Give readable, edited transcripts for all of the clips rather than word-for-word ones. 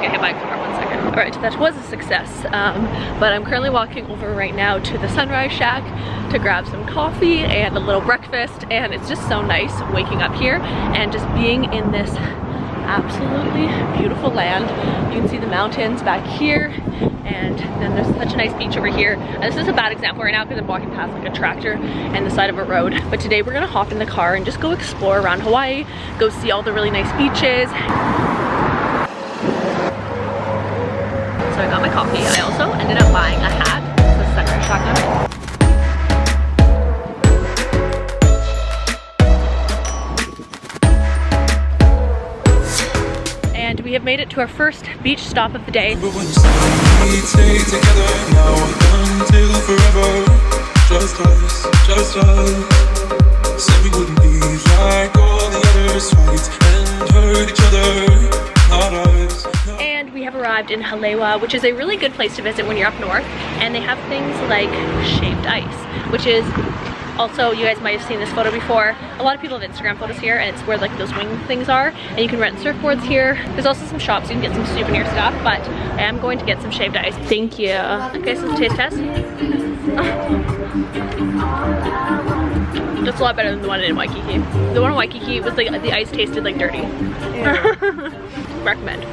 get hit by a car. 1 second. All right, that was a success. But I'm currently walking over right now to the Sunrise Shack to grab some coffee and a little breakfast, and it's just so nice waking up here and just being in this absolutely beautiful land. You can see the mountains back here, and then there's such a nice beach over here. And this is a bad example right now because I'm walking past like a tractor and the side of a road. But today we're gonna hop in the car and just go explore around Hawaii, go see all the really nice beaches. So I got my coffee. I also ended up buying a hat. This is Sunrise Shack. And we have made it to our first beach stop of the day. And we have arrived in HALEIWA, which is a really good place to visit when you're up north. And they have things like shaved ice, which is also, you guys might have seen this photo before. A lot of people have Instagram photos here, and it's where like those wing things are. And you can rent surfboards here. There's also some shops you can get some souvenir stuff, but I am going to get some shaved ice. Thank you. Okay, so taste test. That's a lot better than the one in Waikiki. The one in Waikiki was like, the ice tasted like dirty. Yeah. Recommend.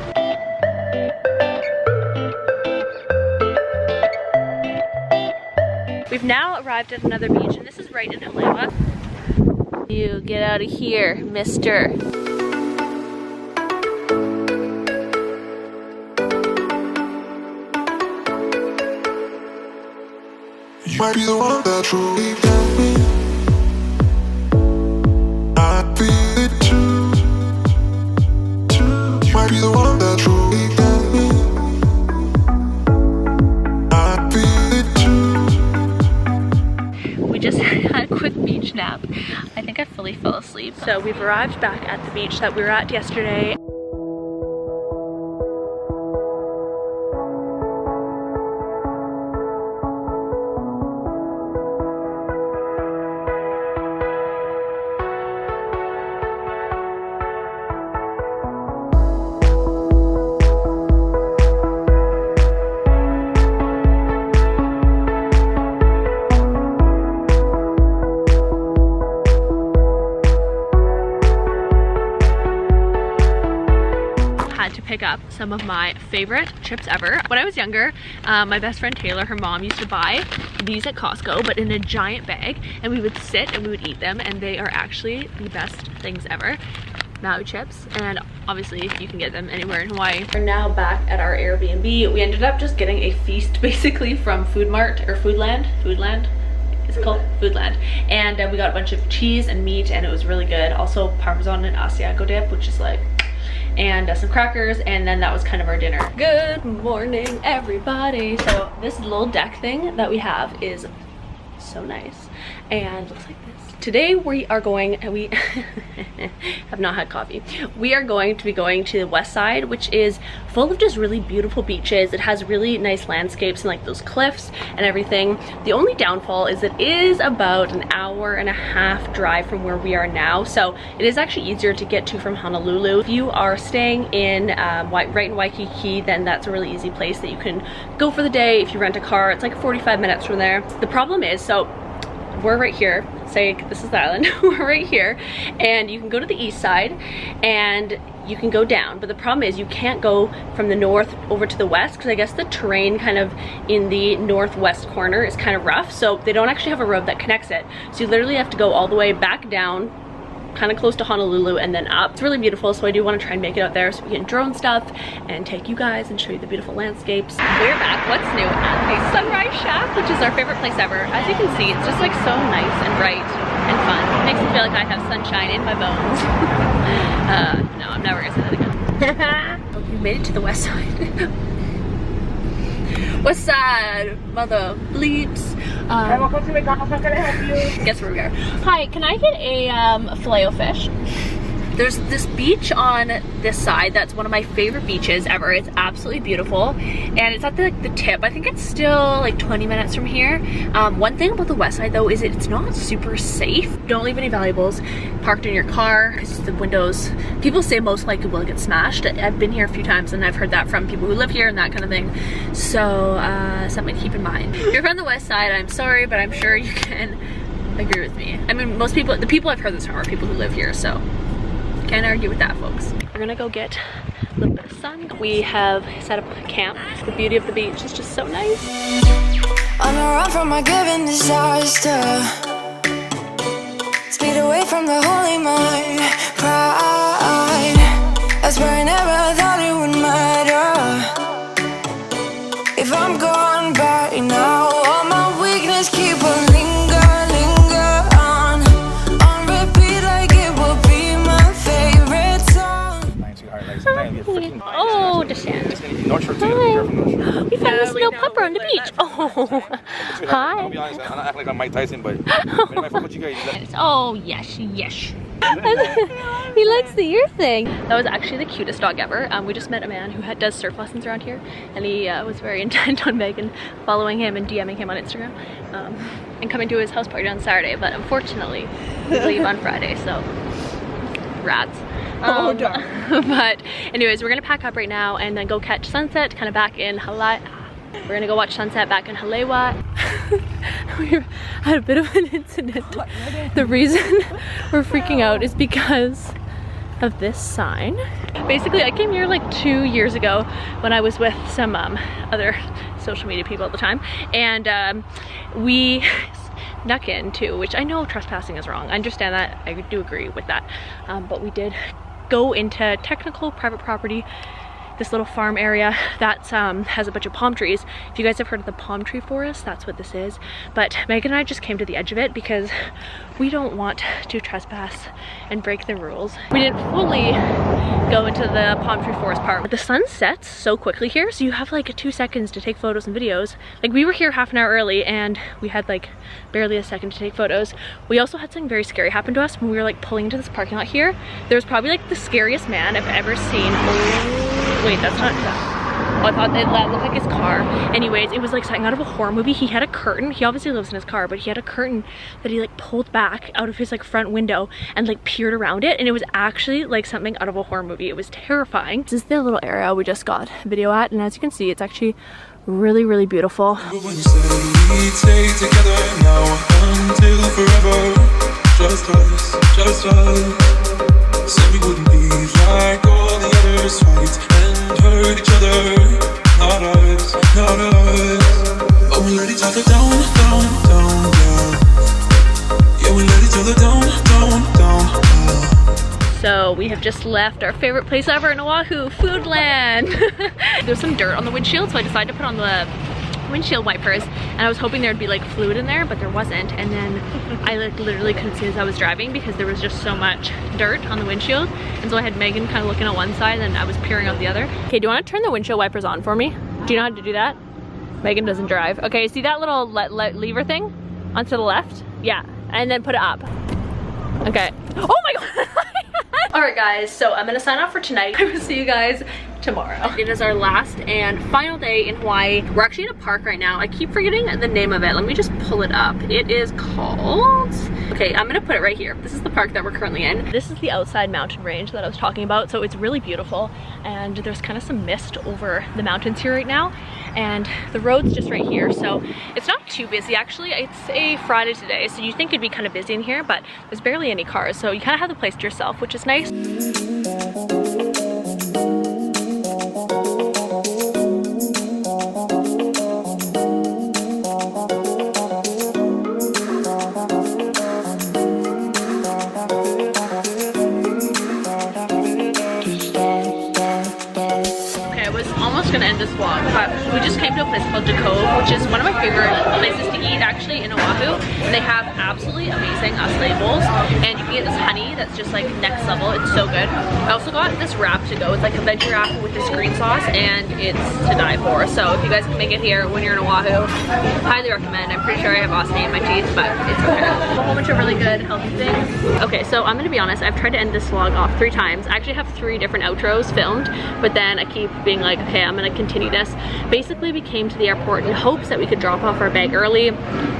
We've now arrived at another beach, and this is right in HALEIWA. You get out of here, mister. You might be the one that truly got me. I feel it too. You might be the one that truly got me. I feel it too. We just had a quick beach nap. I think I fully fell asleep. So we've arrived back at the beach that we were at yesterday. To pick up some of my favorite chips ever. When I was younger, my best friend Taylor, her mom used to buy these at Costco, but in a giant bag, and we would sit and we would eat them, and they are actually the best things ever. Maui chips, and obviously you can get them anywhere in Hawaii. We're now back at our Airbnb. We ended up just getting a feast basically from Food Mart or Foodland. It's called Foodland. And we got a bunch of cheese and meat, and it was really good. Also Parmesan and Asiago dip, which is like, and some crackers, and then that was kind of our dinner. Good morning, everybody. So this little deck thing that we have is so nice and looks like this. Today we are going, and we have not had coffee. We are going to be going to the west side, which is full of just really beautiful beaches. It has really nice landscapes and like those cliffs and everything. The only downfall is it is about an hour and a half drive from where we are now. So it is actually easier to get to from Honolulu. If you are staying in right in Waikiki, then that's a really easy place that you can go for the day. If you rent a car, it's like 45 minutes from there. The problem is, so we're right here, say this is the island, we're right here, and you can go to the east side and you can go down, but the problem is you can't go from the north over to the west because I guess the terrain kind of in the northwest corner is kind of rough, so they don't actually have a road that connects it. So you literally have to go all the way back down, kind of close to Honolulu, and then up. It's really beautiful, so I do want to try and make it out there so we can drone stuff and take you guys and show you the beautiful landscapes. We're back, what's new, at the Sunrise Shack, which is our favorite place ever. As you can see, it's just like so nice and bright and fun. It makes me feel like I have sunshine in my bones. No, I'm never gonna say that again. We made it to the west side. West side, mother bleeps. Welcome to McDonald's. How can I help you? Guess where we are. Hi, can I get a filet-o-fish? There's this beach on this side that's one of my favorite beaches ever. It's absolutely beautiful, and it's at the tip. I think it's still like 20 minutes from here. One thing about the west side though is it's not super safe. Don't leave any valuables parked in your car because the windows, people say most likely will get smashed. I've been here a few times and I've heard that from people who live here and that kind of thing. So something to keep in mind. If you're from the west side, I'm sorry, but I'm sure you can agree with me. I mean, most people, the people I've heard this from are people who live here, so can't argue with that, folks. We're gonna go get a little bit of sun. We have set up camp. The beauty of the beach is just so nice. On a run from my given disaster, speed away from the holy mind, pride. That's where I never thought it would matter. If I'm gone by now, all my weakness keep on linger on repeat like it will be my favorite song. Oh, Deshaun. Hi. We found this little pupper on the beach. Oh, hi. I'll be honest, I'm not acting like I'm Mike Tyson, but I fuck with you guys. Oh, yes, yes. He likes the ear thing. That was actually the cutest dog ever. We just met a man who does surf lessons around here, and he was very intent on Megan following him and DMing him on Instagram and coming to his house party on Saturday, but unfortunately we leave on Friday, so rats. Oh, darn. But anyways, we're gonna pack up right now and then go catch sunset kind of back in HALEIWA. We're gonna go watch sunset back in HALEIWA. We had a bit of an incident. The reason we're freaking out is because of this sign. Basically, I came here like 2 years ago when I was with some other social media people at the time, and we snuck in too, which I know trespassing is wrong. I understand that. I do agree with that. But we did go into technical private property, this little farm area that has a bunch of palm trees. If you guys have heard of the palm tree forest, that's what this is. But Megan and I just came to the edge of it because we don't want to trespass and break the rules. We didn't fully go into the palm tree forest part. But the sun sets so quickly here, so you have like 2 seconds to take photos and videos. Like, we were here half an hour early and we had like barely a second to take photos. We also had something very scary happen to us when we were like pulling into this parking lot here. There was probably like the scariest man I've ever seen. Wait, that's not that. Oh, I thought that looked like his car. Anyways, it was like something out of a horror movie. He had a curtain. He obviously lives in his car, but he had a curtain that he like pulled back out of his like front window and like peered around it, and it was actually like something out of a horror movie. It was terrifying. This is the little area we just got video at, and as you can see, it's actually really, really beautiful. When you say we stay together now until forever, just us, said we wouldn't be like all the others, fight and hurt each other, not us, but we let each other down, yeah, we let each other down. So we have just left our favorite place ever in Oahu, Foodland. There's some dirt on the windshield, so I decided to put on the windshield wipers, and I was hoping there'd be like fluid in there, but there wasn't. And then I like literally couldn't see as I was driving because there was just so much dirt on the windshield. And so I had Megan kind of looking at one side and I was peering out the other. Okay, do you want to turn the windshield wipers on for me? Do you know how to do that? Megan doesn't drive. Okay, see that little lever thing onto the left? Yeah, and then put it up. Okay. Oh my god. Alright guys, so I'm gonna sign off for tonight. I will see you guys tomorrow. It is our last and final day in Hawaii. We're actually in a park right now. I keep forgetting the name of it. Let me just pull it up. It is called... Okay, I'm gonna put it right here. This is the park that we're currently in. This is the outside mountain range that I was talking about, so it's really beautiful, and there's kind of some mist over the mountains here right now, and the road's just right here, so it's not too busy actually. It's a Friday today, so you think it'd be kind of busy in here, but there's barely any cars, so you kind of have the place to yourself, which is nice. I was almost gonna end this vlog, but we just came to a place called Cove, which is one of my favorite places to eat actually in Oahu. And they have absolutely amazing acai bowls, and you can get this honey that's just like next level. It's so good. I also got this wrap to go. It's like a veggie wrap with this green sauce, and it's to die for. So if you guys can make it here when you're in Oahu, highly recommend. I'm pretty sure I have acai in my teeth, but it's okay. A whole bunch of really good healthy things. Okay, so I'm gonna be honest, I've tried to end this vlog off 3 times. I actually have 3 different outros filmed, but then I keep being like, okay, I'm gonna continue this. Basically, we came to the airport in hopes that we could drop off our bag early,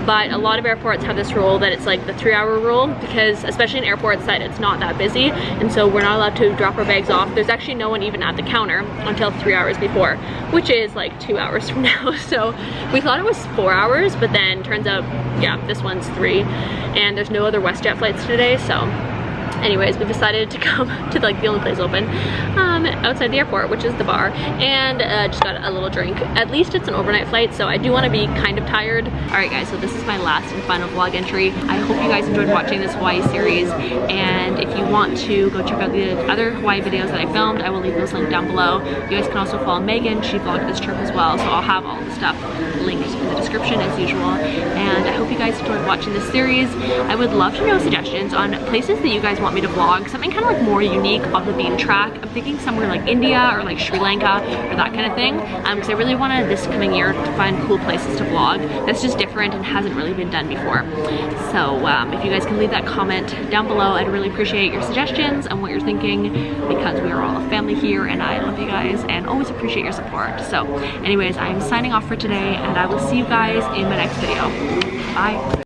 but a lot of airports have this rule that it's like the 3-hour rule, because especially in airports that it's not that busy, and so we're not allowed to drop our bags off. There's actually no one even at the counter until 3 hours before, which is like 2 hours from now. So we thought it was 4 hours, but then turns out, yeah, this one's 3, and there's no other WestJet flights today. So anyways, we decided to come to like the only place open outside the airport, which is the bar, and just got a little drink. At least it's an overnight flight, so I do want to be kind of tired. Alright guys, so this is my last and final vlog entry. I hope you guys enjoyed watching this Hawaii series, and if you want to go check out the other Hawaii videos that I filmed, I will leave those linked down below. You guys can also follow Megan. She vlogged this trip as well, so I'll have all the stuff linked in the description as usual. And I hope you guys enjoyed watching this series. I would love to know suggestions on places that you guys want me to vlog, something kind of like more unique off the beaten track. I'm thinking somewhere like India or like Sri Lanka or that kind of thing, because I really wanted this coming year to find cool places to vlog that's just different and hasn't really been done before. So if you guys can leave that comment down below, I'd really appreciate your suggestions and what you're thinking, because we are all a family here and I love you guys and always appreciate your support. So anyways, I'm signing off for today, and I will see you guys in my next video. Bye.